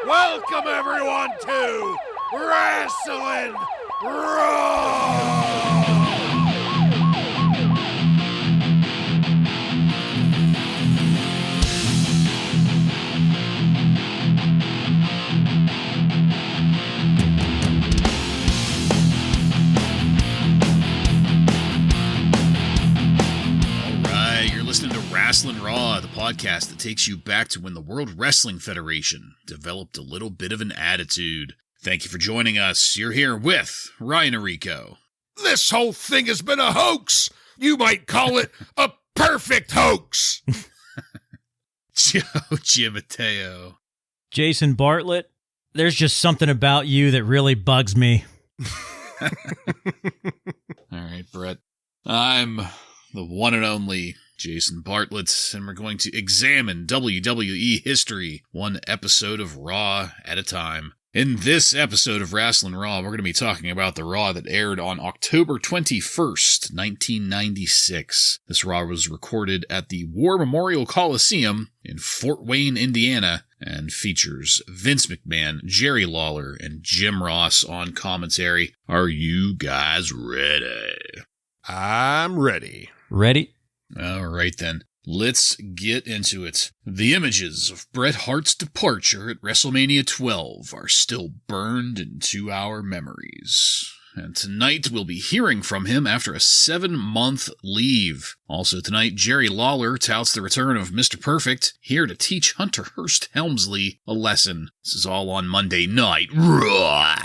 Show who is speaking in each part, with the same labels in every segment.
Speaker 1: Welcome everyone to Wrasslin Raw!
Speaker 2: Wrasslin Raw, the podcast that takes you back to when the World Wrestling Federation developed a little bit of an attitude. Thank you for joining us. You're here with Ryan Arico.
Speaker 1: This whole thing has been a hoax. You might call it a perfect hoax.
Speaker 2: Joe Gimateo.
Speaker 3: Jason Bartlett, there's just something about you that really bugs me.
Speaker 2: All right, Brett. I'm the one and only Jason Bartlett, and we're going to examine WWE history, one episode of Raw at a time. In this episode of Wrasslin Raw, we're going to be talking about the Raw that aired on October 21st, 1996. This Raw was recorded at the War Memorial Coliseum in Fort Wayne, Indiana, and features Vince McMahon, Jerry Lawler, and Jim Ross on commentary. Are you guys ready?
Speaker 1: I'm ready.
Speaker 3: Ready?
Speaker 2: All right, then. Let's get into it. The images of Bret Hart's departure at WrestleMania 12 are still burned into our memories. And tonight we'll be hearing from him after a 7-month leave. Also tonight, Jerry Lawler touts the return of Mr. Perfect, here to teach Hunter Hearst Helmsley a lesson. This is all on Monday Night Raw.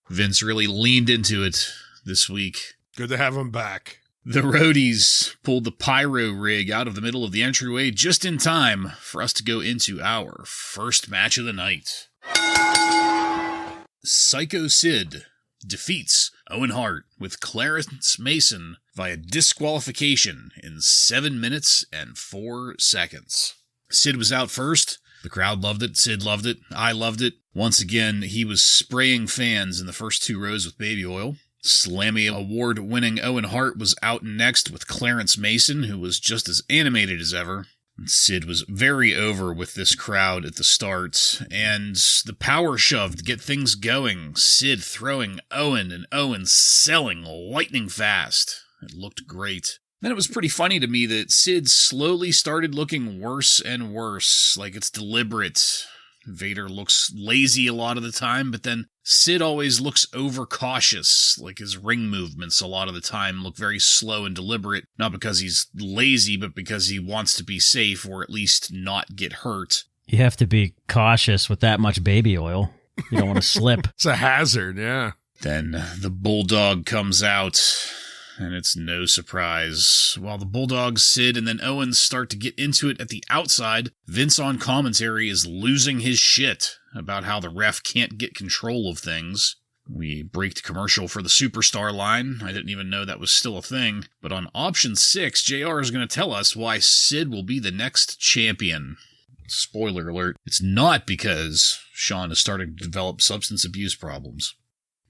Speaker 2: Vince really leaned into it this week.
Speaker 1: Good to have him back.
Speaker 2: The roadies pulled the pyro rig out of the middle of the entryway just in time for us to go into our first match of the night. Psycho Sid defeats Owen Hart with Clarence Mason via disqualification in 7 minutes and 4 seconds. Sid was out first. The crowd loved it. Sid loved it. I loved it. Once again, he was spraying fans in the first 2 rows with baby oil. Slammy Award-winning Owen Hart was out next with Clarence Mason, who was just as animated as ever. Sid was very over with this crowd at the start, and the power shove to get things going. Sid throwing Owen, and Owen selling lightning fast. It looked great. Then it was pretty funny to me that Sid slowly started looking worse and worse, like it's deliberate. Vader looks lazy a lot of the time, but then Sid always looks overcautious, like his ring movements a lot of the time look very slow and deliberate, not because he's lazy, but because he wants to be safe or at least not get hurt.
Speaker 3: You have to be cautious with that much baby oil. You don't want to slip.
Speaker 1: It's a hazard, yeah.
Speaker 2: Then the Bulldog comes out, and it's no surprise. While the Bulldogs, Sid, and then Owens start to get into it at the outside, Vince on commentary is losing his shit about how the ref can't get control of things. We break to commercial for the Superstar line. I didn't even know that was still a thing. But on option 6, JR is going to tell us why Sid will be the next champion. Spoiler alert, it's not because Sean is starting to develop substance abuse problems.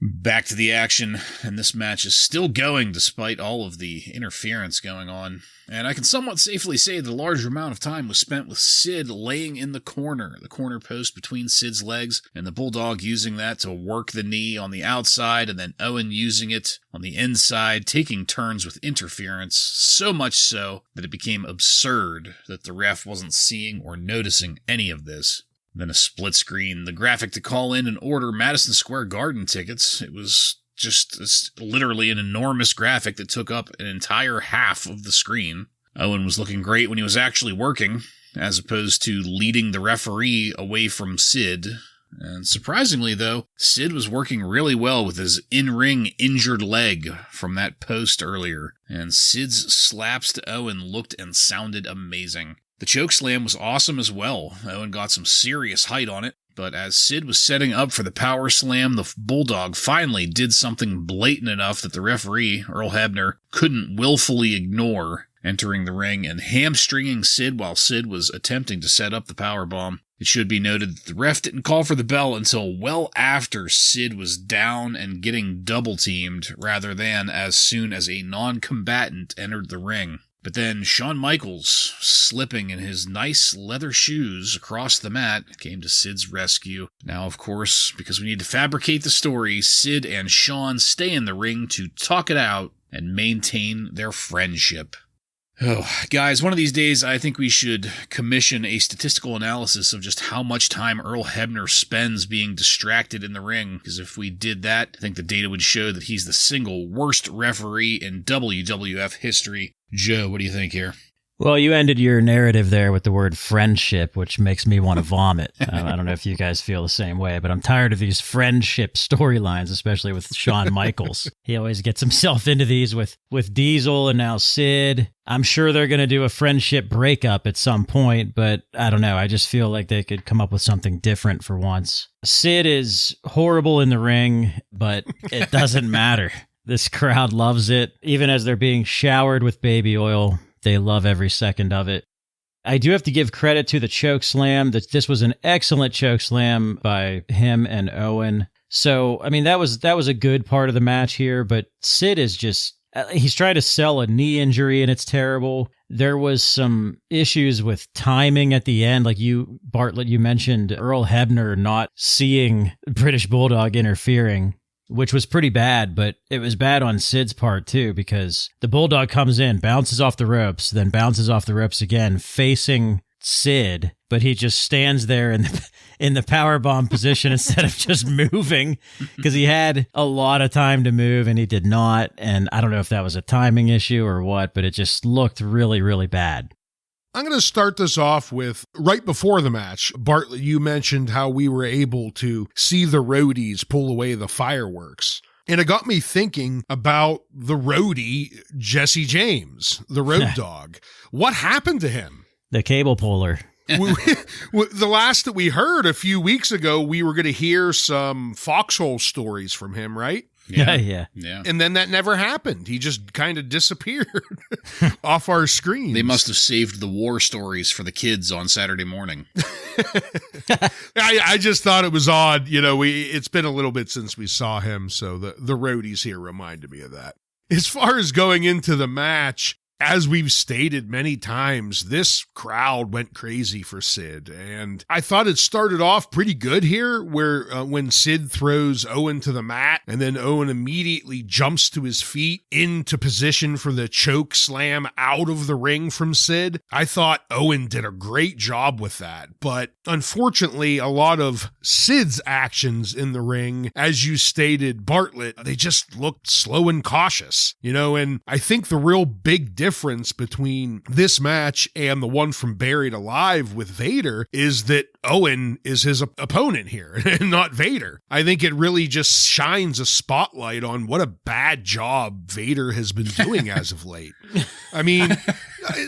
Speaker 2: Back to the action, and this match is still going despite all of the interference going on. And I can somewhat safely say that a large amount of time was spent with Sid laying in the corner post between Sid's legs, and the Bulldog using that to work the knee on the outside, and then Owen using it on the inside, taking turns with interference, so much so that it became absurd that the ref wasn't seeing or noticing any of this. Then a split screen, the graphic to call in and order Madison Square Garden tickets. It was just literally an enormous graphic that took up an entire half of the screen. Owen was looking great when he was actually working, as opposed to leading the referee away from Sid. And surprisingly, though, Sid was working really well with his in-ring injured leg from that post earlier, and Sid's slaps to Owen looked and sounded amazing. The chokeslam was awesome as well. Owen got some serious height on it, but as Sid was setting up for the power slam, the Bulldog finally did something blatant enough that the referee, Earl Hebner, couldn't willfully ignore, entering the ring and hamstringing Sid while Sid was attempting to set up the powerbomb. It should be noted that the ref didn't call for the bell until well after Sid was down and getting double-teamed, rather than as soon as a non-combatant entered the ring. But then Shawn Michaels, slipping in his nice leather shoes across the mat, came to Sid's rescue. Now, of course, because we need to fabricate the story, Sid and Shawn stay in the ring to talk it out and maintain their friendship. Oh, guys, one of these days I think we should commission a statistical analysis of just how much time Earl Hebner spends being distracted in the ring, because if we did that, I think the data would show that he's the single worst referee in WWF history. Joe, what do you think here?
Speaker 3: Well, you ended your narrative there with the word friendship, which makes me want to vomit. I don't know if you guys feel the same way, but I'm tired of these friendship storylines, especially with Shawn Michaels. He always gets himself into these with Diesel and now Sid. I'm sure they're going to do a friendship breakup at some point, but I don't know. I just feel like they could come up with something different for once. Sid is horrible in the ring, but it doesn't matter. This crowd loves it. Even as they're being showered with baby oil, they love every second of it. I do have to give credit to the choke slam. That this was an excellent choke slam by him and Owen. So, I mean, that was a good part of the match here, but Sid is just, he's trying to sell a knee injury and it's terrible. There was some issues with timing at the end. Like you, Bartlett, you mentioned Earl Hebner not seeing British Bulldog interfering, which was pretty bad, but it was bad on Sid's part too, because the Bulldog comes in, bounces off the ropes, then bounces off the ropes again, facing Sid, but he just stands there in the powerbomb position instead of just moving, because he had a lot of time to move and he did not. And I don't know if that was a timing issue or what, but it just looked really, really bad.
Speaker 1: I'm going to start this off with right before the match. Bartlett, you mentioned how we were able to see the roadies pull away the fireworks. And it got me thinking about the roadie, Jesse James, the road dog. What happened to him?
Speaker 3: The cable puller.
Speaker 1: The last that we heard a few weeks ago, we were going to hear some foxhole stories from him, right?
Speaker 3: Yeah.
Speaker 1: And then that never happened. He just kind of disappeared off our screens.
Speaker 2: They must have saved the war stories for the kids on Saturday morning.
Speaker 1: I just thought it was odd. You know, it's been a little bit since we saw him, so the roadies here reminded me of that. As far as going into the match, as we've stated many times, this crowd went crazy for Sid, and I thought it started off pretty good here, where when Sid throws Owen to the mat, and then Owen immediately jumps to his feet into position for the choke slam out of the ring from Sid. I thought Owen did a great job with that, but unfortunately, a lot of Sid's actions in the ring, as you stated, Bartlett, they just looked slow and cautious, you know, and I think the real big difference between this match and the one from Buried Alive with Vader is that Owen is his opponent here and not Vader. I think it really just shines a spotlight on what a bad job Vader has been doing as of late. I mean,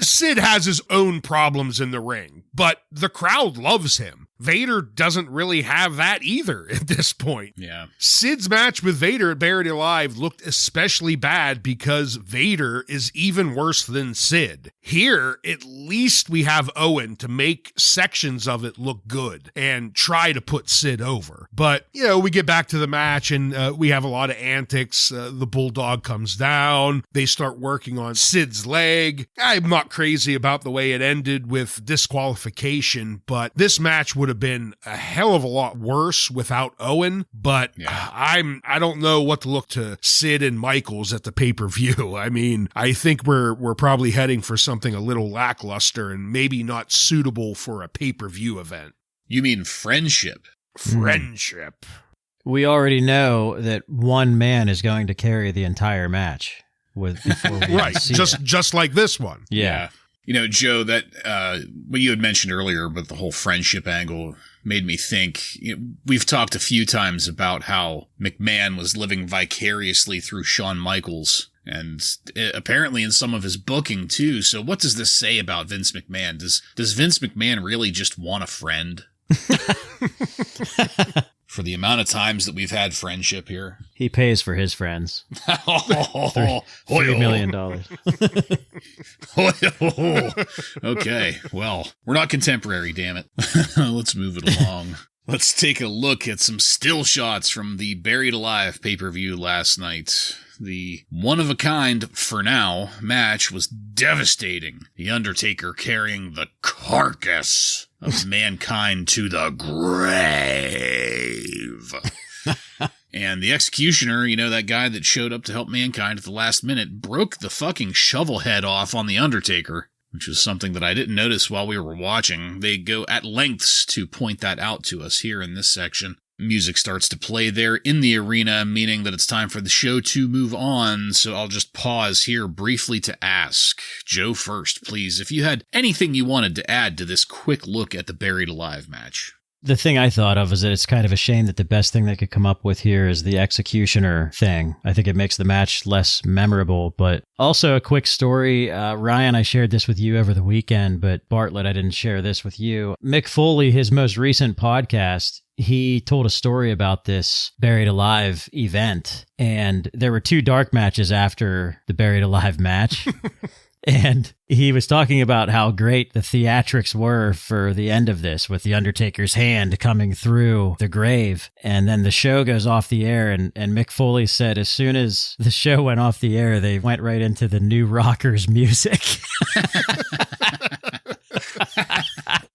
Speaker 1: Sid has his own problems in the ring, but the crowd loves him. Vader doesn't really have that either at this point.
Speaker 2: Yeah.
Speaker 1: Sid's match with Vader at Buried Alive looked especially bad because Vader is even worse than Sid. Here, at least we have Owen to make sections of it look good and try to put Sid over. But, you know, we get back to the match and we have a lot of antics. The Bulldog comes down. They start working on Sid's leg. I'm not crazy about the way it ended with disqualification, but this match would have been a hell of a lot worse without Owen, but I don't know what to look to Sid and Michaels at the pay-per-view. I mean, I think we're probably heading for something a little lackluster and maybe not suitable for a pay-per-view event.
Speaker 2: You mean friendship?
Speaker 1: Friendship.
Speaker 3: We already know that one man is going to carry the entire match before we
Speaker 1: right,
Speaker 3: see
Speaker 1: just like this one.
Speaker 3: Yeah.
Speaker 2: You know, Joe, that what you had mentioned earlier about the whole friendship angle made me think, we've talked a few times about how McMahon was living vicariously through Shawn Michaels, and apparently in some of his booking too. So what does this say about Vince McMahon? Does Vince McMahon really just want a friend? For the amount of times that we've had friendship here.
Speaker 3: He pays for his friends. $3 million.
Speaker 2: Okay, well, we're not contemporary, damn it. Let's move it along. Let's take a look at some still shots from the Buried Alive pay-per-view last night. The one-of-a-kind, for now, match was devastating. The Undertaker carrying the carcass of Mankind to the grave. And the Executioner, that guy that showed up to help Mankind at the last minute, broke the fucking shovel head off on the Undertaker, which was something that I didn't notice while we were watching. They go at lengths to point that out to us here in this section. Music starts to play there in the arena, meaning that it's time for the show to move on, so I'll just pause here briefly to ask. Joe first, please, if you had anything you wanted to add to this quick look at the Buried Alive match.
Speaker 3: The thing I thought of is that it's kind of a shame that the best thing they could come up with here is the Executioner thing. I think it makes the match less memorable, but also a quick story. Ryan, I shared this with you over the weekend, but Bartlett, I didn't share this with you. Mick Foley, his most recent podcast, he told a story about this Buried Alive event, and there were 2 dark matches after the Buried Alive match. And he was talking about how great the theatrics were for the end of this, with the Undertaker's hand coming through the grave. And then the show goes off the air, and Mick Foley said as soon as the show went off the air, they went right into the New Rockers music.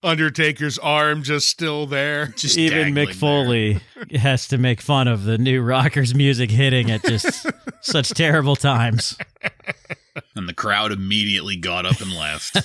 Speaker 1: Undertaker's arm just still there.
Speaker 2: Just
Speaker 3: even Mick Foley has to make fun of the New Rockers music hitting at just such terrible times.
Speaker 2: And the crowd immediately got up and left.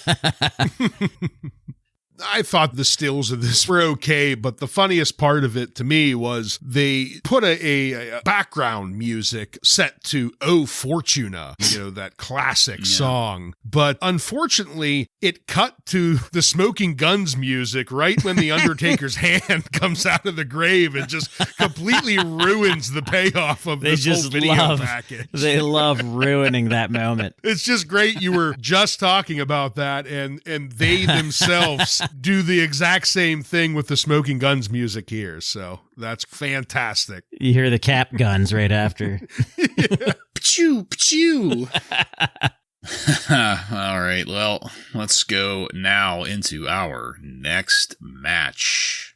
Speaker 1: I thought the stills of this were okay, but the funniest part of it to me was they put a background music set to O Fortuna, that classic song. But unfortunately, it cut to the Smoking Guns music right when the Undertaker's hand comes out of the grave and just completely ruins the payoff of this whole video package.
Speaker 3: They love ruining that moment.
Speaker 1: It's just great. You were just talking about that, and they themselves do the exact same thing with the Smoking Guns music here. So that's fantastic.
Speaker 3: You hear the cap guns right after.
Speaker 2: Pachoo, pachoo. All right, well, let's go now into our next match.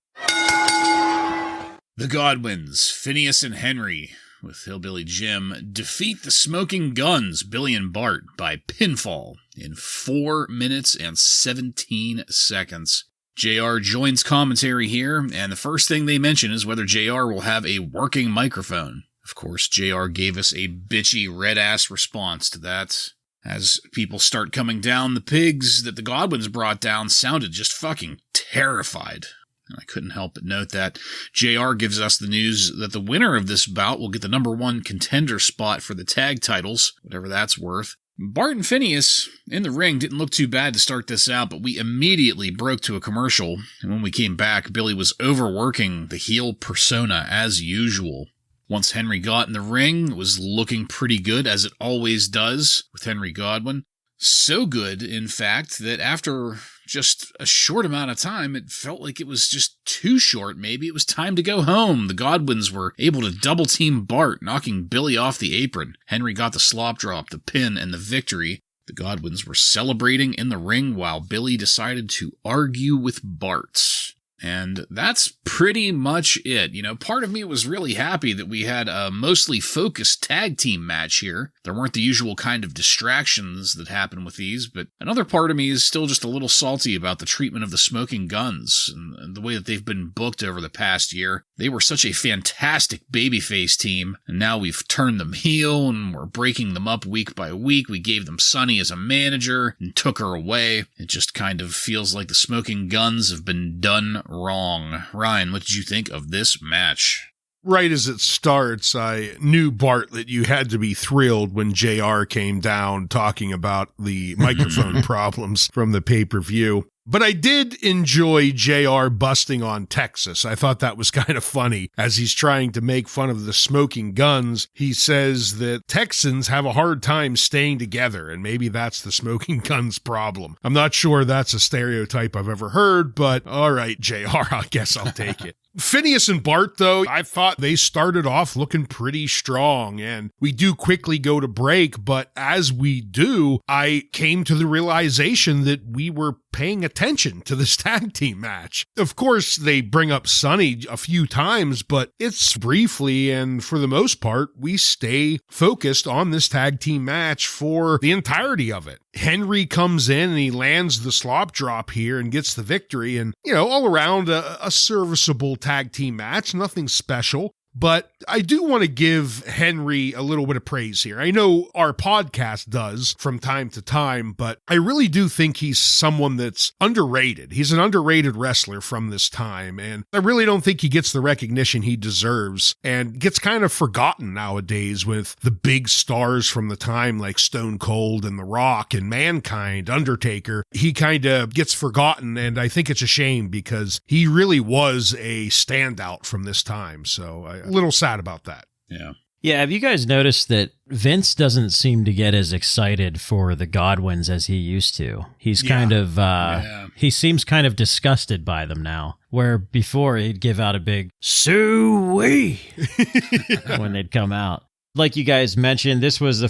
Speaker 2: The Godwins, Phineas and Henry, with Hillbilly Jim, defeat the Smoking Guns, Billy and Bart, by pinfall in 4 minutes and 17 seconds. JR joins commentary here, and the first thing they mention is whether JR will have a working microphone. Of course, JR gave us a bitchy red-ass response to that. As people start coming down, the pigs that the Godwins brought down sounded just fucking terrified. And I couldn't help but note that JR gives us the news that the winner of this bout will get the #1 contender spot for the tag titles, whatever that's worth. Bart and Phineas in the ring didn't look too bad to start this out, but we immediately broke to a commercial, and when we came back, Billy was overworking the heel persona as usual. Once Henry got in the ring, it was looking pretty good, as it always does with Henry Godwin. So good, in fact, that after just a short amount of time, it felt like it was just too short. Maybe it was time to go home. The Godwins were able to double-team Bart, knocking Billy off the apron. Henry got the slop drop, the pin, and the victory. The Godwins were celebrating in the ring while Billy decided to argue with Bart. And that's pretty much it. Part of me was really happy that we had a mostly focused tag team match here. There weren't the usual kind of distractions that happen with these, but another part of me is still just a little salty about the treatment of the Smoking Guns and the way that they've been booked over the past year. They were such a fantastic babyface team, and now we've turned them heel and we're breaking them up week by week. We gave them Sunny as a manager and took her away. It just kind of feels like the Smoking Guns have been done wrong. Ryan, what did you think of this match?
Speaker 1: Right as it starts, I knew, Bart, that you had to be thrilled when JR came down talking about the microphone problems from the pay-per-view. But I did enjoy JR busting on Texas. I thought that was kind of funny. As he's trying to make fun of the Smoking Guns, he says that Texans have a hard time staying together, and maybe that's the Smoking Guns problem. I'm not sure that's a stereotype I've ever heard, but all right, JR, I guess I'll take it. Phineas and Bart, though, I thought they started off looking pretty strong, and we do quickly go to break, but as we do, I came to the realization that we were paying attention to this tag team match. Of course, they bring up Sonny a few times, but it's briefly, and for the most part, we stay focused on this tag team match for the entirety of it. Henry comes in and he lands the slop drop here and gets the victory, and, all around a serviceable tag team match, nothing special. But I do want to give Henry a little bit of praise here. I know our podcast does from time to time, but I really do think he's someone that's underrated. He's an underrated wrestler from this time, and I really don't think he gets the recognition he deserves and gets kind of forgotten nowadays with the big stars from the time like Stone Cold and The Rock and Mankind, Undertaker. He kind of gets forgotten, and I think it's a shame because he really was a standout from this time. So a little sad about that.
Speaker 2: Yeah.
Speaker 3: Yeah, have you guys noticed that Vince doesn't seem to get as excited for the Godwins as he used to? He's kind of, he seems kind of disgusted by them now, where before he'd give out a big SUUU-EEEE when they'd come out. Like you guys mentioned, this was the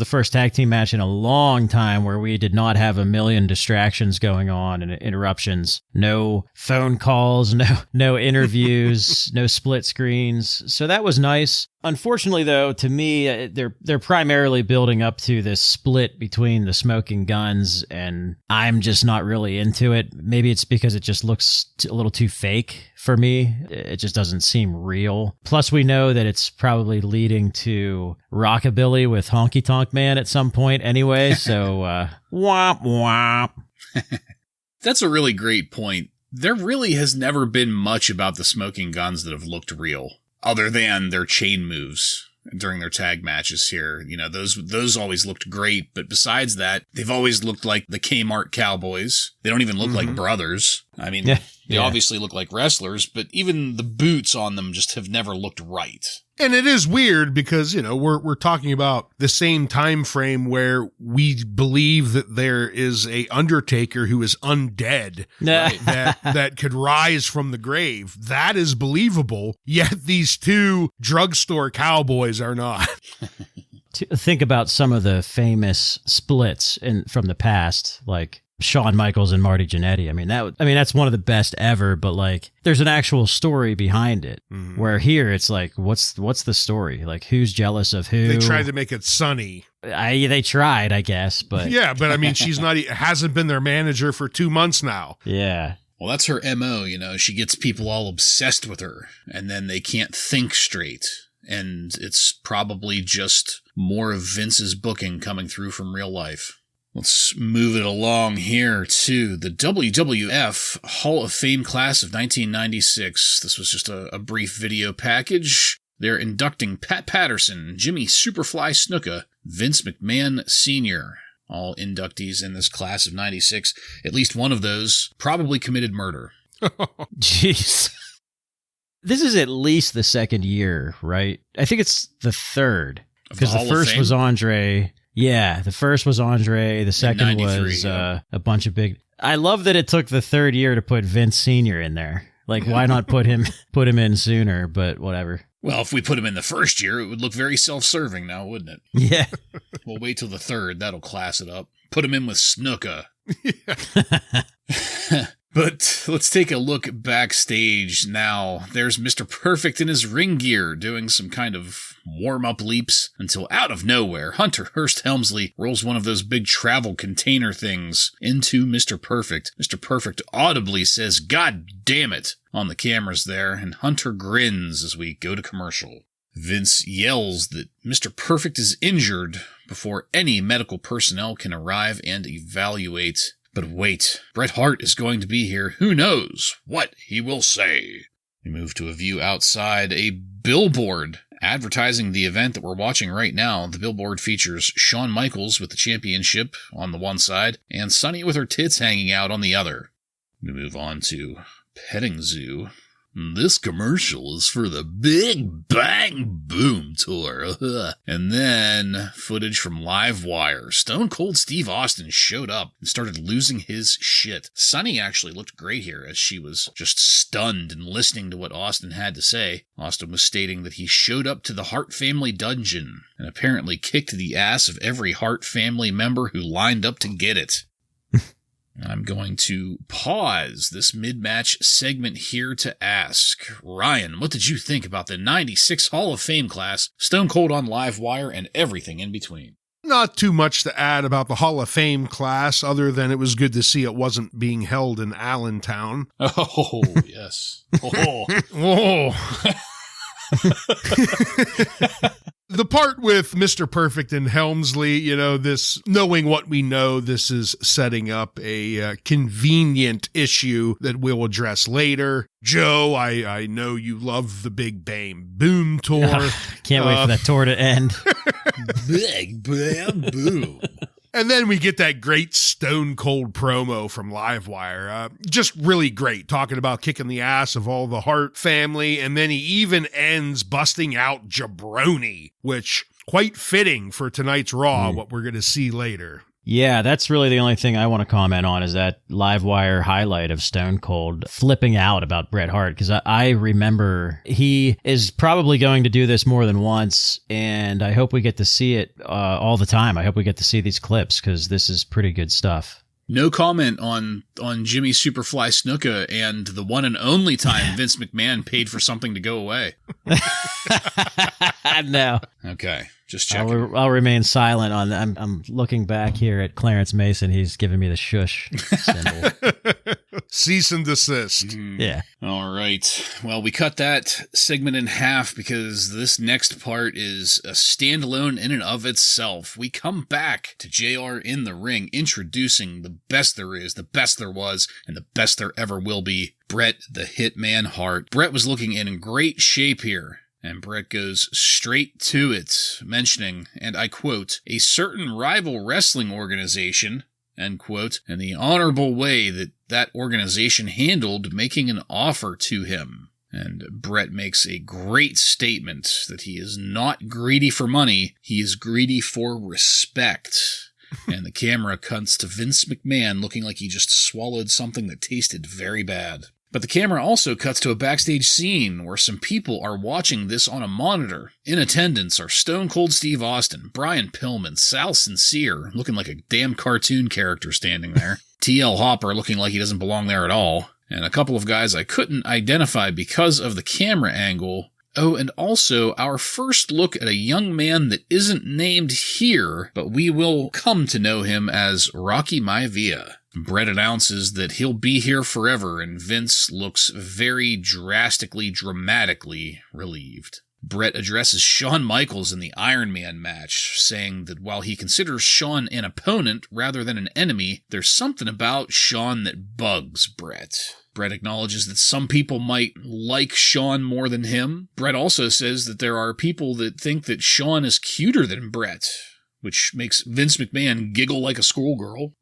Speaker 3: first tag team match in a long time where we did not have a million distractions going on and interruptions. No phone calls, no interviews, no split screens. So that was nice. Unfortunately, though, to me, they're primarily building up to this split between the Smoking Guns, and I'm just not really into it. Maybe it's because it just looks a little too fake for me. It just doesn't seem real. Plus, we know that it's probably leading to Rockabilly with Honky Tonk Man at some point anyway, so womp womp.
Speaker 2: That's a really great point. There really has never been much about the Smoking Guns that have looked real, other than their chain moves during their tag matches here. Those always looked great, but besides that, they've always looked like the Kmart Cowboys. They don't even look like brothers. I mean, they obviously look like wrestlers, but even the boots on them just have never looked right.
Speaker 1: And it is weird because, we're talking about the same time frame where we believe that there is a Undertaker who is undead, right, that could rise from the grave. That is believable, yet these two drugstore cowboys are not.
Speaker 3: Think about some of the famous splits from the past, like Shawn Michaels and Marty Jannetty. That's one of the best ever, but like there's an actual story behind it. Mm-hmm. Where here it's like, what's the story? Like, who's jealous of who?
Speaker 1: They tried to make it sunny.
Speaker 3: They tried, I guess, but
Speaker 1: yeah, but she's hasn't been their manager for 2 months now.
Speaker 3: Yeah.
Speaker 2: Well, that's her MO, she gets people all obsessed with her and then they can't think straight. And it's probably just more of Vince's booking coming through from real life. Let's move it along here to the WWF Hall of Fame class of 1996. This was just a brief video package. They're inducting Pat Patterson, Jimmy Superfly Snuka, Vince McMahon Sr., all inductees in this class of 96. At least one of those probably committed murder.
Speaker 3: Jeez. This is at least the second year, right? I think it's the third. Because the first was Andre. Yeah, the first was Andre. The second was a bunch of big. I love that it took the third year to put Vince Sr. in there. Like, why not put him in sooner? But whatever.
Speaker 2: Well, if we put him in the first year, it would look very self-serving now, wouldn't it?
Speaker 3: Yeah.
Speaker 2: We'll wait till the third. That'll class it up. Put him in with Snuka. But let's take a look backstage now. There's Mr. Perfect in his ring gear doing some kind of warm-up leaps until out of nowhere, Hunter Hearst Helmsley rolls one of those big travel container things into Mr. Perfect. Mr. Perfect audibly says, "God damn it," on the cameras there, and Hunter grins as we go to commercial. Vince yells that Mr. Perfect is injured before any medical personnel can arrive and evaluate. But wait, Bret Hart is going to be here. Who knows what he will say? We move to a view outside a billboard advertising the event that we're watching right now. The billboard features Shawn Michaels with the championship on the one side and Sunny with her tits hanging out on the other. We move on to Petting Zoo. This commercial is for the Big Bang Boom Tour. And then footage from Livewire. Stone Cold Steve Austin showed up and started losing his shit. Sunny actually looked great here as she was just stunned and listening to what Austin had to say. Austin was stating that he showed up to the Hart family dungeon and apparently kicked the ass of every Hart family member who lined up to get it. I'm going to pause this mid-match segment here to ask, Ryan, what did you think about the 96 Hall of Fame class, Stone Cold on Livewire, and everything in between?
Speaker 1: Not too much to add about the Hall of Fame class, other than it was good to see it wasn't being held in Allentown.
Speaker 2: Oh, yes. Oh.
Speaker 1: Oh. The part with Mr. Perfect and Helmsley, this, knowing what we know, this is setting up a convenient issue that we'll address later. Joe, I know you love the Big Bang Boom tour.
Speaker 3: Can't wait for that tour to end.
Speaker 2: Big Bang Boom.
Speaker 1: And then we get that great Stone Cold promo from Livewire. Just really great, talking about kicking the ass of all the Hart family. And then he even ends busting out Jabroni, which quite fitting for tonight's Raw, what we're going to see later.
Speaker 3: Yeah, that's really the only thing I want to comment on is that Livewire highlight of Stone Cold flipping out about Bret Hart, because I remember he is probably going to do this more than once, and I hope we get to see it all the time. I hope we get to see these clips, because this is pretty good stuff.
Speaker 2: No comment on Jimmy Superfly Snuka and the one and only time Vince McMahon paid for something to go away.
Speaker 3: No.
Speaker 2: Okay, just checking.
Speaker 3: I'll remain silent on that. I'm looking back here at Clarence Mason. He's giving me the shush symbol.
Speaker 1: Cease and desist.
Speaker 3: Yeah.
Speaker 2: All right. Well, we cut that segment in half because this next part is a standalone in and of itself. We come back to JR in the ring, introducing the best there is, the best there was, and the best there ever will be, Bret the Hitman Hart. Bret was looking in great shape here. And Bret goes straight to it, mentioning, and I quote, a certain rival wrestling organization, end quote, and the honorable way that organization handled making an offer to him. And Bret makes a great statement that he is not greedy for money, he is greedy for respect. And the camera cuts to Vince McMahon looking like he just swallowed something that tasted very bad. But the camera also cuts to a backstage scene where some people are watching this on a monitor. In attendance are Stone Cold Steve Austin, Brian Pillman, Sal Sincere, looking like a damn cartoon character standing there, T.L. Hopper looking like he doesn't belong there at all, and a couple of guys I couldn't identify because of the camera angle. Oh, and also our first look at a young man that isn't named here, but we will come to know him as Rocky Maivia. Bret announces that he'll be here forever, and Vince looks very dramatically relieved. Bret addresses Shawn Michaels in the Iron Man match, saying that while he considers Shawn an opponent rather than an enemy, there's something about Shawn that bugs Bret. Bret acknowledges that some people might like Shawn more than him. Bret also says that there are people that think that Shawn is cuter than Bret, which makes Vince McMahon giggle like a schoolgirl.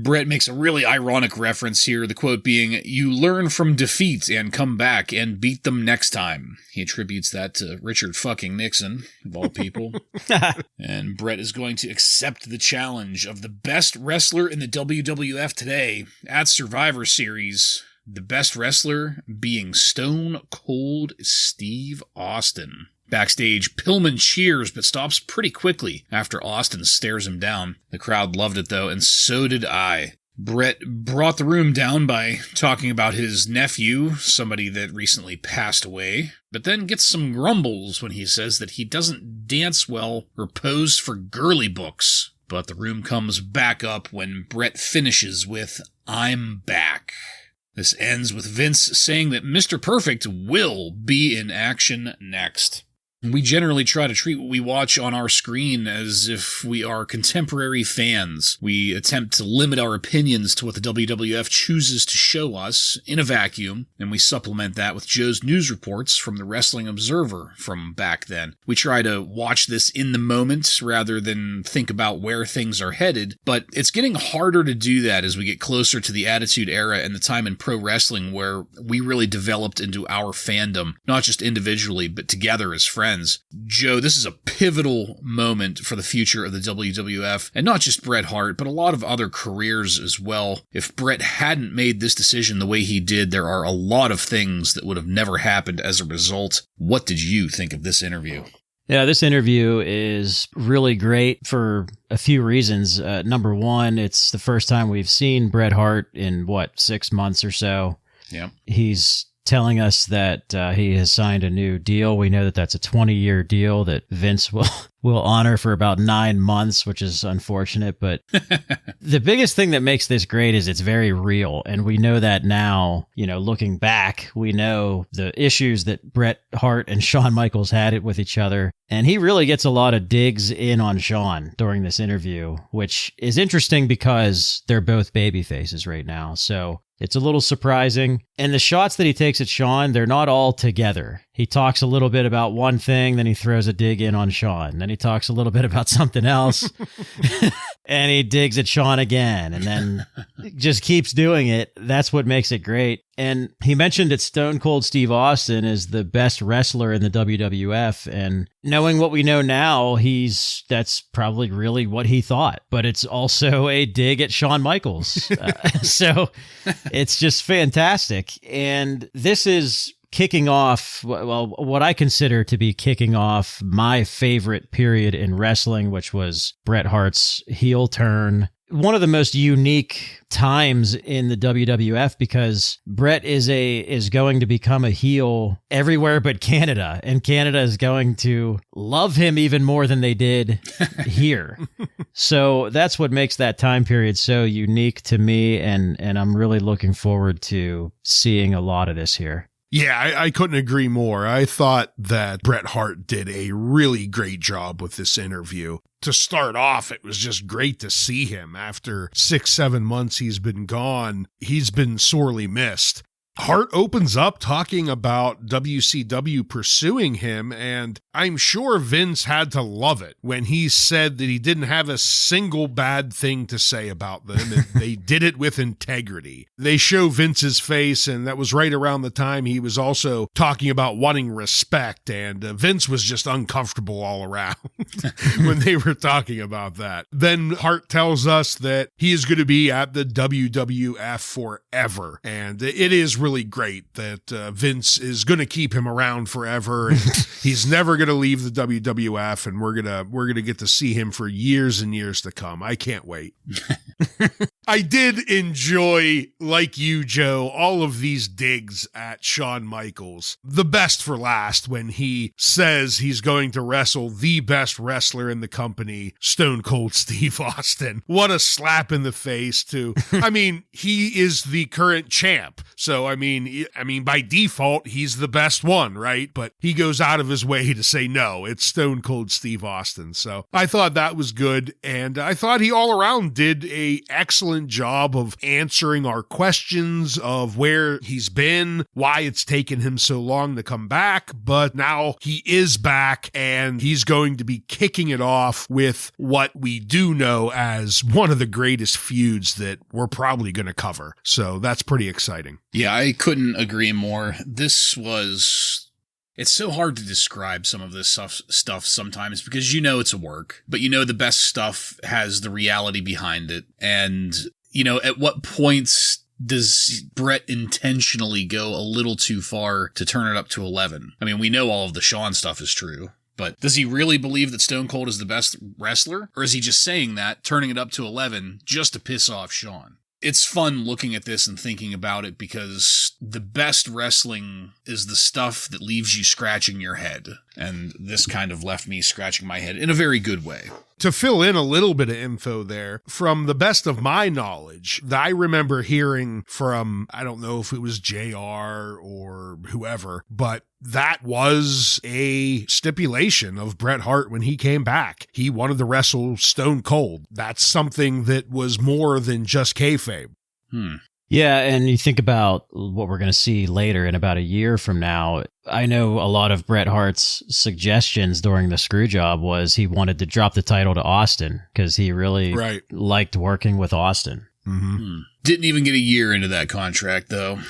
Speaker 2: Bret makes a really ironic reference here, the quote being, "You learn from defeat and come back and beat them next time." He attributes that to Richard fucking Nixon, of all people. And Bret is going to accept the challenge of the best wrestler in the WWF today at Survivor Series. The best wrestler being Stone Cold Steve Austin. Backstage, Pillman cheers but stops pretty quickly after Austin stares him down. The crowd loved it though, and so did I. Bret brought the room down by talking about his nephew, somebody that recently passed away, but then gets some grumbles when he says that he doesn't dance well or pose for girly books. But the room comes back up when Bret finishes with, "I'm back." This ends with Vince saying that Mr. Perfect will be in action next. We generally try to treat what we watch on our screen as if we are contemporary fans. We attempt to limit our opinions to what the WWF chooses to show us in a vacuum, and we supplement that with Joe's news reports from the Wrestling Observer from back then. We try to watch this in the moment rather than think about where things are headed, but it's getting harder to do that as we get closer to the Attitude Era and the time in pro wrestling where we really developed into our fandom, not just individually, but together as friends. Joe, this is a pivotal moment for the future of the WWF, and not just Bret Hart, but a lot of other careers as well. If Bret hadn't made this decision the way he did, there are a lot of things that would have never happened as a result. What did you think of this interview?
Speaker 3: Yeah, this interview is really great for a few reasons. Number one, it's the first time we've seen Bret Hart in, 6 months or so.
Speaker 2: Yeah.
Speaker 3: He's telling us that he has signed a new deal. We know that that's a 20-year deal that Vince will honor for about 9 months, which is unfortunate. But the biggest thing that makes this great is it's very real. And we know that now, looking back, we know the issues that Bret Hart and Shawn Michaels had it with each other. And he really gets a lot of digs in on Shawn during this interview, which is interesting because they're both baby faces right now. So it's a little surprising. And the shots that he takes at Shawn, they're not all together. He talks a little bit about one thing, then he throws a dig in on Shawn. Then he talks a little bit about something else, and he digs at Shawn again, and then just keeps doing it. That's what makes it great. And he mentioned that Stone Cold Steve Austin is the best wrestler in the WWF, and knowing what we know now, that's probably really what he thought. But it's also a dig at Shawn Michaels. So it's just fantastic. And this is kicking off, what I consider to be kicking off my favorite period in wrestling, which was Bret Hart's heel turn. One of the most unique times in the WWF, because Bret is going to become a heel everywhere but Canada, and Canada is going to love him even more than they did here. So that's what makes that time period so unique to me, and I'm really looking forward to seeing a lot of this here.
Speaker 1: Yeah, I couldn't agree more. I thought that Bret Hart did a really great job with this interview. To start off, it was just great to see him. After 6-7 months he's been gone, he's been sorely missed. Hart opens up talking about WCW pursuing him, and I'm sure Vince had to love it when he said that he didn't have a single bad thing to say about them, and they did it with integrity. They show Vince's face, and that was right around the time he was also talking about wanting respect, and Vince was just uncomfortable all around when they were talking about that. Then Hart tells us that he is going to be at the WWF forever, and it is really great that Vince is going to keep him around forever, and he's never going to leave the WWF, and we're gonna get to see him for years and years to come. I can't wait. I did enjoy, like you, Joe, all of these digs at Shawn Michaels. The best for last, when he says he's going to wrestle the best wrestler in the company, Stone Cold Steve Austin. What a slap in the face, too. I mean, he is the current champ. So, I mean, by default, he's the best one, right? But he goes out of his way to say, no, it's Stone Cold Steve Austin. So I thought that was good. And I thought he all around did a excellent job of answering our questions of where he's been, why it's taken him so long to come back. But now he is back, and he's going to be kicking it off with what we do know as one of the greatest feuds that we're probably going to cover. So that's pretty exciting.
Speaker 2: Yeah, I couldn't agree more. It's so hard to describe some of this stuff sometimes, because it's a work, but the best stuff has the reality behind it. And, at what points does Bret intentionally go a little too far to turn it up to 11? I mean, we know all of the Shawn stuff is true, but does he really believe that Stone Cold is the best wrestler? Or is he just saying that, turning it up to 11, just to piss off Shawn? It's fun looking at this and thinking about it, because the best wrestling is the stuff that leaves you scratching your head. And this kind of left me scratching my head in a very good way.
Speaker 1: To fill in a little bit of info there, from the best of my knowledge, I remember hearing from, I don't know if it was JR or whoever, but that was a stipulation of Bret Hart when he came back. He wanted to wrestle Stone Cold. That's something that was more than just kayfabe.
Speaker 3: Yeah, and you think about what we're going to see later in about a year from now. I know a lot of Bret Hart's suggestions during the Screwjob was he wanted to drop the title to Austin because he really liked working with Austin.
Speaker 2: Didn't even get a year into that contract, though.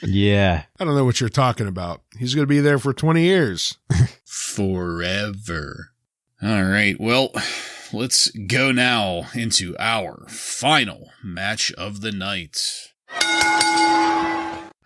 Speaker 3: Yeah.
Speaker 1: I don't know what you're talking about. He's going to be there for 20 years.
Speaker 2: Forever. All right, well, let's go now into our final match of the night.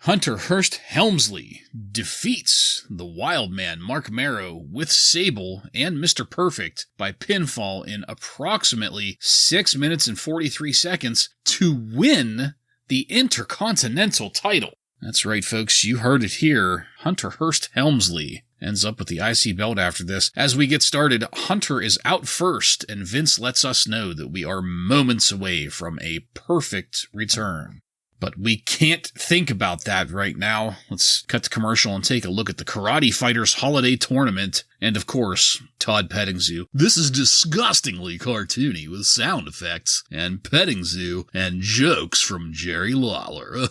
Speaker 2: Hunter Hearst Helmsley defeats the Wild Man Mark Marrow with Sable and Mr. Perfect by pinfall in approximately 6 minutes and 43 seconds to win the Intercontinental title. That's right, folks. You heard it here. Hunter Hearst Helmsley ends up with the IC belt after this. As we get started, Hunter is out first, and Vince lets us know that we are moments away from a perfect return. But we can't think about that right now. Let's cut to commercial and take a look at the Karate Fighters Holiday Tournament. And of course, Todd Petting Zoo. This is disgustingly cartoony with sound effects and petting zoo and jokes from Jerry Lawler.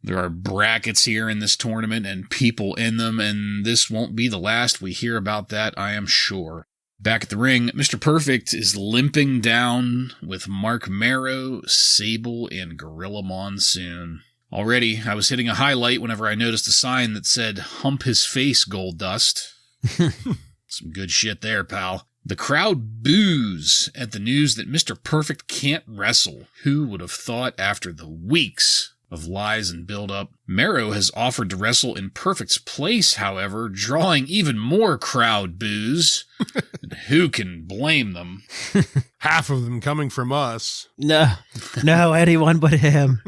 Speaker 2: There are brackets here in this tournament and people in them, and this won't be the last we hear about that, I am sure. Back at the ring, Mr. Perfect is limping down with Mark Marrow, Sable, and Gorilla Monsoon. Already, I was hitting a highlight whenever I noticed a sign that said, "Hump his face, Goldust." Some good shit there, pal. The crowd boos at the news that Mr. Perfect can't wrestle. Who would have thought after the weeks of lies and build-up? Marrow has offered to wrestle in Perfect's place, however, drawing even more crowd boos. And who can blame them?
Speaker 1: Half of them coming from us.
Speaker 3: No, anyone but him.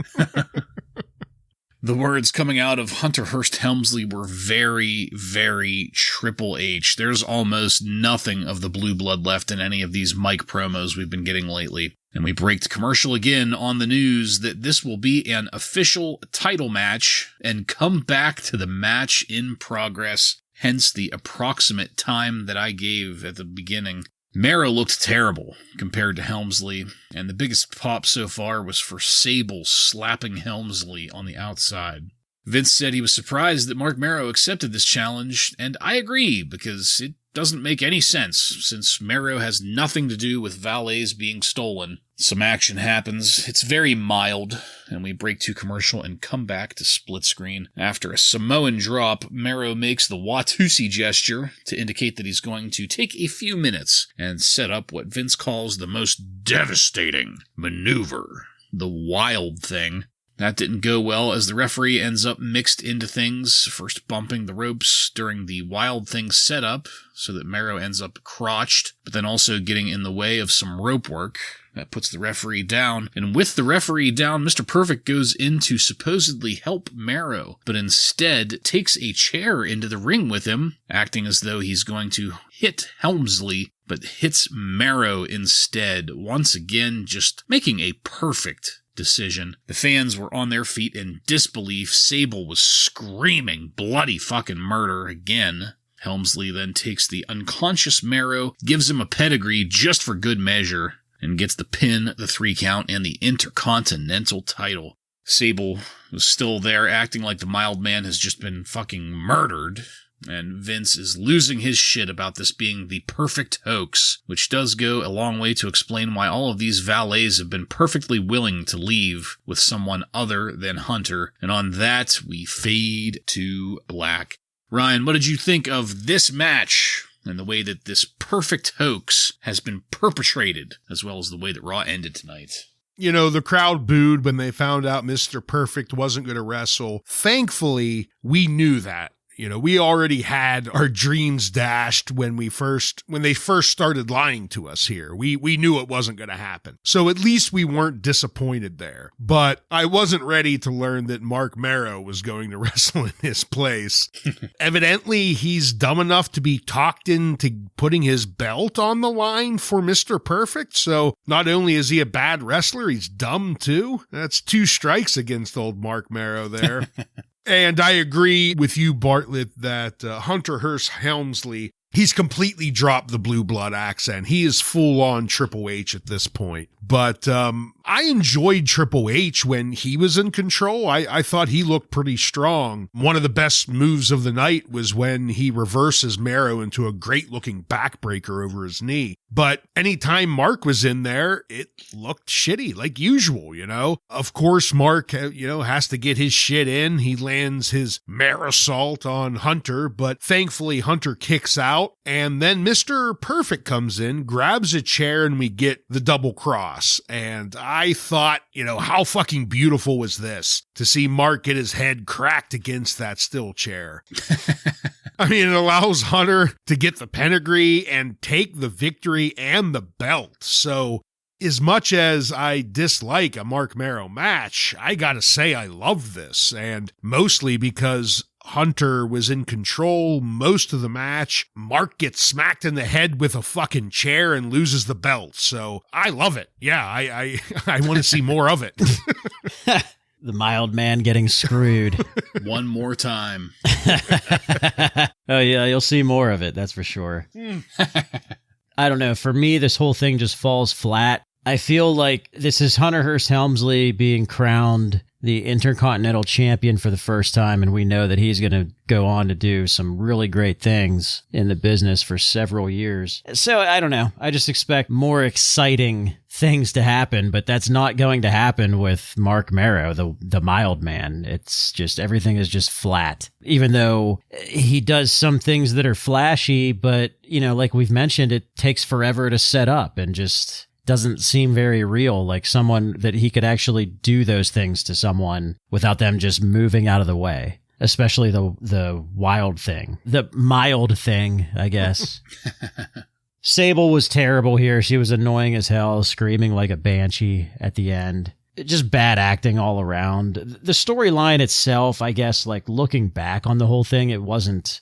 Speaker 2: The words coming out of Hunter Hearst Helmsley were very, very Triple H. There's almost nothing of the blue blood left in any of these mic promos we've been getting lately. And we break to commercial again on the news that this will be an official title match and come back to the match in progress, hence the approximate time that I gave at the beginning. Marrow looked terrible compared to Helmsley, and the biggest pop so far was for Sable slapping Helmsley on the outside. Vince said he was surprised that Mark Marrow accepted this challenge, and I agree, because it doesn't make any sense, since Marrow has nothing to do with valets being stolen. Some action happens. It's very mild, and we break to commercial and come back to split screen. After a Samoan drop, Marrow makes the Watusi gesture to indicate that he's going to take a few minutes and set up what Vince calls the most devastating maneuver, the Wild Thing. That didn't go well, as the referee ends up mixed into things, first bumping the ropes during the Wild Thing setup, so that Marrow ends up crotched, but then also getting in the way of some rope work. That puts the referee down, and with the referee down, Mr. Perfect goes in to supposedly help Marrow, but instead takes a chair into the ring with him, acting as though he's going to hit Helmsley, but hits Marrow instead, once again just making a perfect decision. The fans were on their feet in disbelief. Sable was screaming bloody fucking murder again. Helmsley then takes the unconscious Marrow, gives him a pedigree just for good measure, and gets the pin, the 3 count, and the Intercontinental title. Sable was still there, acting like the mild man has just been fucking murdered. And Vince is losing his shit about this being the perfect hoax, which does go a long way to explain why all of these valets have been perfectly willing to leave with someone other than Hunter. And on that, we fade to black. Ryan, what did you think of this match and the way that this perfect hoax has been perpetrated, as well as the way that Raw ended tonight?
Speaker 1: You know, the crowd booed when they found out Mr. Perfect wasn't going to wrestle. Thankfully, we knew that. You know, we already had our dreams dashed when they first started lying to us here. We knew it wasn't going to happen. So at least we weren't disappointed there. But I wasn't ready to learn that Mark Marrow was going to wrestle in his place. Evidently, he's dumb enough to be talked into putting his belt on the line for Mr. Perfect. So not only is he a bad wrestler, he's dumb too. That's 2 strikes against old Mark Marrow there. And I agree with you, Bartlett, that Hunter Hearst Helmsley, he's completely dropped the blue blood accent. He is full on Triple H at this point. But I enjoyed Triple H when he was in control. I thought he looked pretty strong. One of the best moves of the night was when he reverses Marrow into a great-looking backbreaker over his knee. But anytime Mark was in there, it looked shitty, like usual, you know? Of course, Mark, has to get his shit in. He lands his Marrow-salt on Hunter, but thankfully Hunter kicks out. And then Mr. Perfect comes in, grabs a chair, and we get the double cross. And I thought, how fucking beautiful was this to see Mark get his head cracked against that steel chair. I mean, it allows Hunter to get the pedigree and take the victory and the belt. So as much as I dislike a Mark Marrow match, I gotta say I love this, and mostly because Hunter was in control most of the match. Mark gets smacked in the head with a fucking chair and loses the belt. So I love it. Yeah, I want to see more of it.
Speaker 3: The mild man getting screwed.
Speaker 2: One more time.
Speaker 3: Oh, yeah, you'll see more of it. That's for sure. I don't know. For me, this whole thing just falls flat. I feel like this is Hunter Hearst Helmsley being crowned the Intercontinental Champion for the first time, and we know that he's going to go on to do some really great things in the business for several years. So, I don't know. I just expect more exciting things to happen, but that's not going to happen with Mark Marrow, the mild man. It's just, everything is just flat. Even though he does some things that are flashy, but, like we've mentioned, it takes forever to set up and just doesn't seem very real, like someone that he could actually do those things to someone without them just moving out of the way, especially the wild thing, the mild thing, I guess. Sable was terrible here. She was annoying as hell, screaming like a banshee at the end. Just bad acting all around. The storyline itself, I guess, like looking back on the whole thing, it wasn't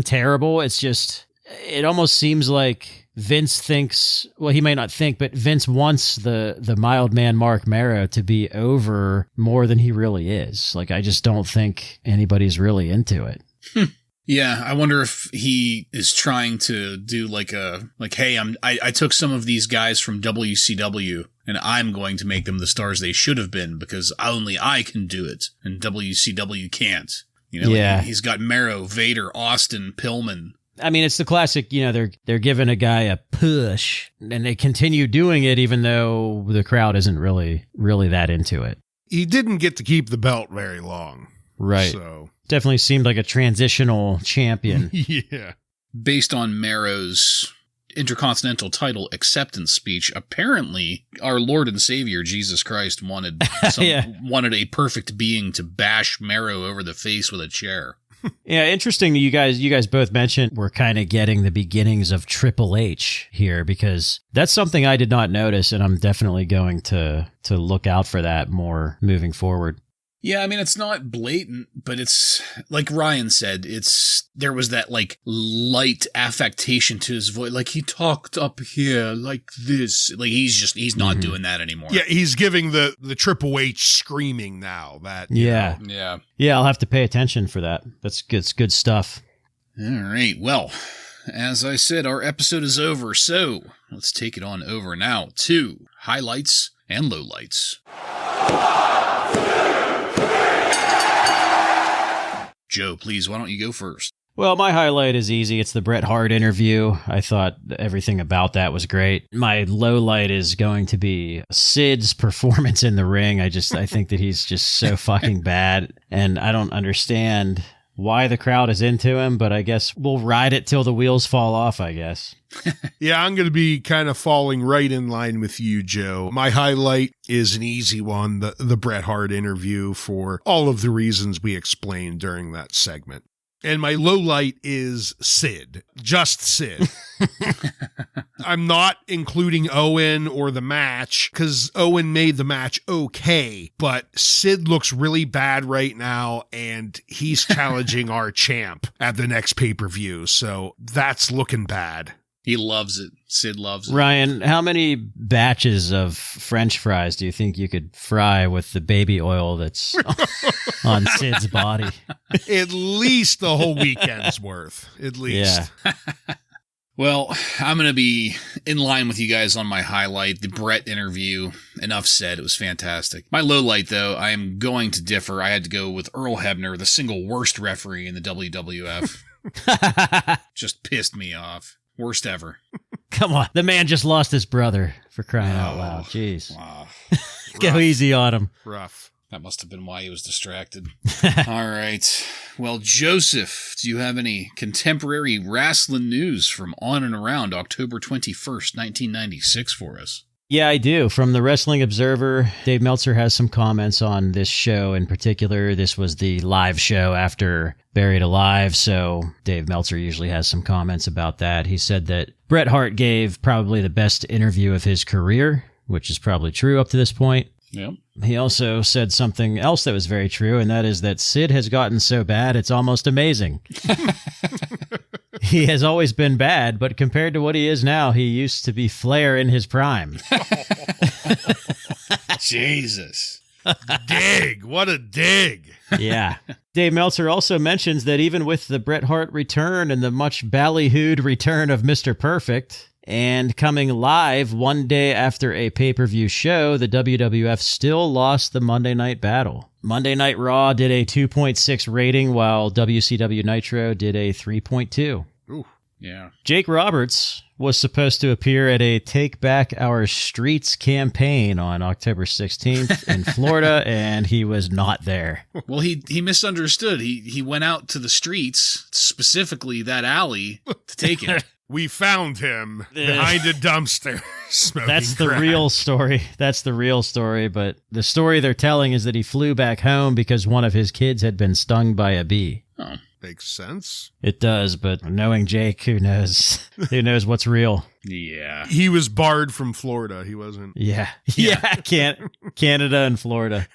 Speaker 3: terrible. It's just, it almost seems like Vince thinks, well, he may not think, but Vince wants the mild man Mark Marrow to be over more than he really is. Like, I just don't think anybody's really into it.
Speaker 2: Yeah, I wonder if he is trying to do hey, I took some of these guys from WCW and I'm going to make them the stars they should have been because only I can do it and WCW can't.
Speaker 3: Yeah.
Speaker 2: He's got Marrow, Vader, Austin, Pillman.
Speaker 3: I mean, it's the classic, they're giving a guy a push and they continue doing it even though the crowd isn't really that into it.
Speaker 1: He didn't get to keep the belt very long.
Speaker 3: Right.
Speaker 1: So
Speaker 3: definitely seemed like a transitional champion.
Speaker 1: Yeah.
Speaker 2: Based on Marrow's Intercontinental title acceptance speech, apparently our Lord and Savior Jesus Christ wanted a perfect being to bash Marrow over the face with a chair.
Speaker 3: Yeah, interesting that you guys both mentioned we're kind of getting the beginnings of Triple H here, because that's something I did not notice, and I'm definitely going to look out for that more moving forward.
Speaker 2: Yeah, I mean, it's not blatant, but it's, like Ryan said, there was that, light affectation to his voice. Like, he talked up here like this. Like, he's not doing that anymore.
Speaker 1: Yeah, he's giving the Triple H screaming now.
Speaker 3: Yeah. Yeah, I'll have to pay attention for that. That's good stuff.
Speaker 2: All right, well, as I said, our episode is over, so let's take it on over now to highlights and lowlights. Joe, please, why don't you go first?
Speaker 3: Well, my highlight is easy. It's the Bret Hart interview. I thought everything about that was great. My lowlight is going to be Sid's performance in the ring. I think that he's just so fucking bad, and I don't understand why the crowd is into him, but I guess we'll ride it till the wheels fall off, I guess.
Speaker 1: Yeah, I'm going to be kind of falling right in line with you, Joe. My highlight is an easy one, the Bret Hart interview, for all of the reasons we explained during that segment. And my low light is Sid. Just Sid. I'm not including Owen or the match, because Owen made the match okay, but Sid looks really bad right now, and he's challenging our champ at the next pay-per-view, so that's looking bad.
Speaker 2: He loves it. Sid loves it.
Speaker 3: Ryan, how many batches of French fries do you think you could fry with the baby oil that's on Sid's body?
Speaker 1: At least the whole weekend's worth. At least.
Speaker 3: Yeah.
Speaker 2: Well, I'm going to be in line with you guys on my highlight, the Bret interview. Enough said. It was fantastic. My low light, though, I am going to differ. I had to go with Earl Hebner, the single worst referee in the WWF. Just pissed me off. Worst ever.
Speaker 3: Come on. The man just lost his brother, for crying out loud. Jeez.
Speaker 2: Wow.
Speaker 3: Go easy on him.
Speaker 1: Rough.
Speaker 2: That must have been why he was distracted. All right. Well, Joseph, do you have any contemporary wrestling news from on and around October 21st, 1996 for us?
Speaker 3: Yeah, I do. From the Wrestling Observer, Dave Meltzer has some comments on this show in particular. This was the live show after Buried Alive, so Dave Meltzer usually has some comments about that. He said that Bret Hart gave probably the best interview of his career, which is probably true up to this point.
Speaker 2: Yep.
Speaker 3: He also said something else that was very true, and that is that Sid has gotten so bad, it's almost amazing. He has always been bad, but compared to what he is now, he used to be Flair in his prime.
Speaker 2: Jesus.
Speaker 1: Dig. What a dig.
Speaker 3: Yeah. Dave Meltzer also mentions that even with the Bret Hart return and the much ballyhooed return of Mr. Perfect, and coming live one day after a pay-per-view show, the WWF still lost the Monday Night Battle. Monday Night Raw did a 2.6 rating, while WCW Nitro did a 3.2.
Speaker 1: Ooh.
Speaker 2: Yeah.
Speaker 3: Jake Roberts was supposed to appear at a Take Back Our Streets campaign on October 16th in Florida, and he was not there.
Speaker 2: Well, he misunderstood. He went out to the streets, specifically that alley, to take it.
Speaker 1: We found him behind a dumpster smoking
Speaker 3: That's the
Speaker 1: crack.
Speaker 3: real story. That's the real story. But the story they're telling is that he flew back home because one of his kids had been stung by a bee.
Speaker 2: Oh.
Speaker 1: Makes sense.
Speaker 3: It does, but knowing Jake, who knows? Who knows what's real?
Speaker 2: Yeah.
Speaker 1: He was barred from Florida. He wasn't.
Speaker 3: Yeah. Canada and Florida.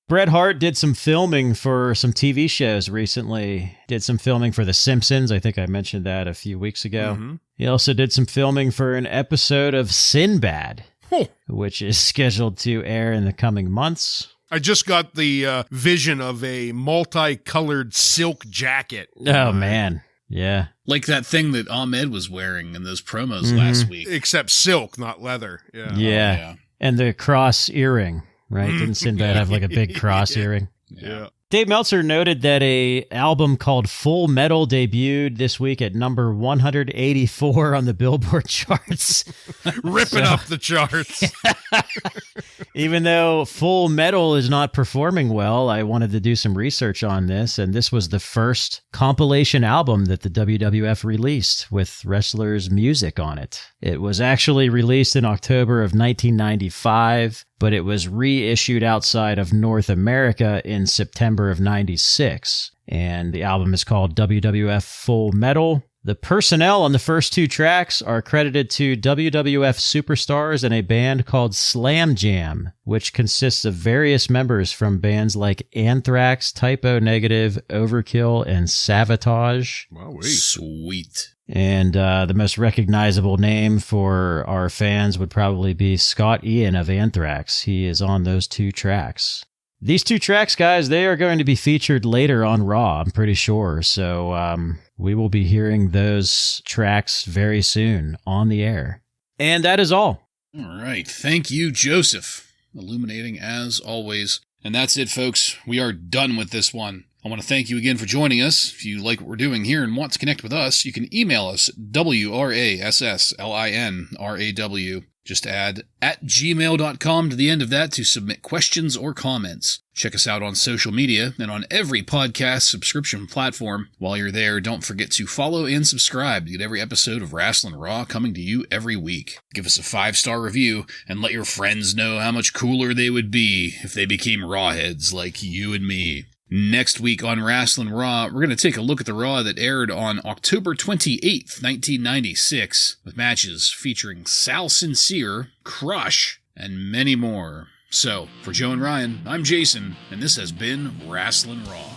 Speaker 3: Bret Hart did some filming for some TV shows recently. Did some filming for The Simpsons. I think I mentioned that a few weeks ago.
Speaker 1: Mm-hmm.
Speaker 3: He also did some filming for an episode of Sinbad, which is scheduled to air in the coming months.
Speaker 1: I just got the vision of a multicolored silk jacket.
Speaker 3: Oh, man. Yeah.
Speaker 2: Like that thing that Ahmed was wearing in those promos last week.
Speaker 1: Except silk, not leather. Yeah.
Speaker 3: Yeah.
Speaker 2: Oh, yeah.
Speaker 3: And the cross earring, right? Didn't Sinbad have like a big cross earring?
Speaker 1: Yeah.
Speaker 3: Dave Meltzer noted that a album called Full Metal debuted this week at number 184 on the Billboard charts.
Speaker 1: Ripping up the charts.
Speaker 3: Even though Full Metal is not performing well, I wanted to do some research on this, and this was the first compilation album that the WWF released with wrestlers' music on it. It was actually released in October of 1995, but it was reissued outside of North America in September of 96. And the album is called WWF Full Metal. The personnel on the first two tracks are credited to WWF superstars and a band called Slam Jam, which consists of various members from bands like Anthrax, Typo Negative, Overkill, and Savatage.
Speaker 1: Wow,
Speaker 2: Sweet.
Speaker 3: And the most recognizable name for our fans would probably be Scott Ian of Anthrax. He is on those two tracks. These two tracks, guys, they are going to be featured later on Raw, I'm pretty sure. So we will be hearing those tracks very soon on the air. And that is all.
Speaker 2: All right. Thank you, Joseph. Illuminating as always. And that's it, folks. We are done with this one. I want to thank you again for joining us. If you like what we're doing here and want to connect with us, you can email us, WRASSLINRAW. Just add @gmail.com to the end of that to submit questions or comments. Check us out on social media and on every podcast subscription platform. While you're there, don't forget to follow and subscribe to get every episode of Wrasslin Raw coming to you every week. Give us a 5-star review and let your friends know how much cooler they would be if they became Rawheads like you and me. Next week on Wrasslin Raw, we're going to take a look at the Raw that aired on October 28th, 1996, with matches featuring Sal Sincere, Crush, and many more. So, for Joe and Ryan, I'm Jason, and this has been Wrasslin Raw.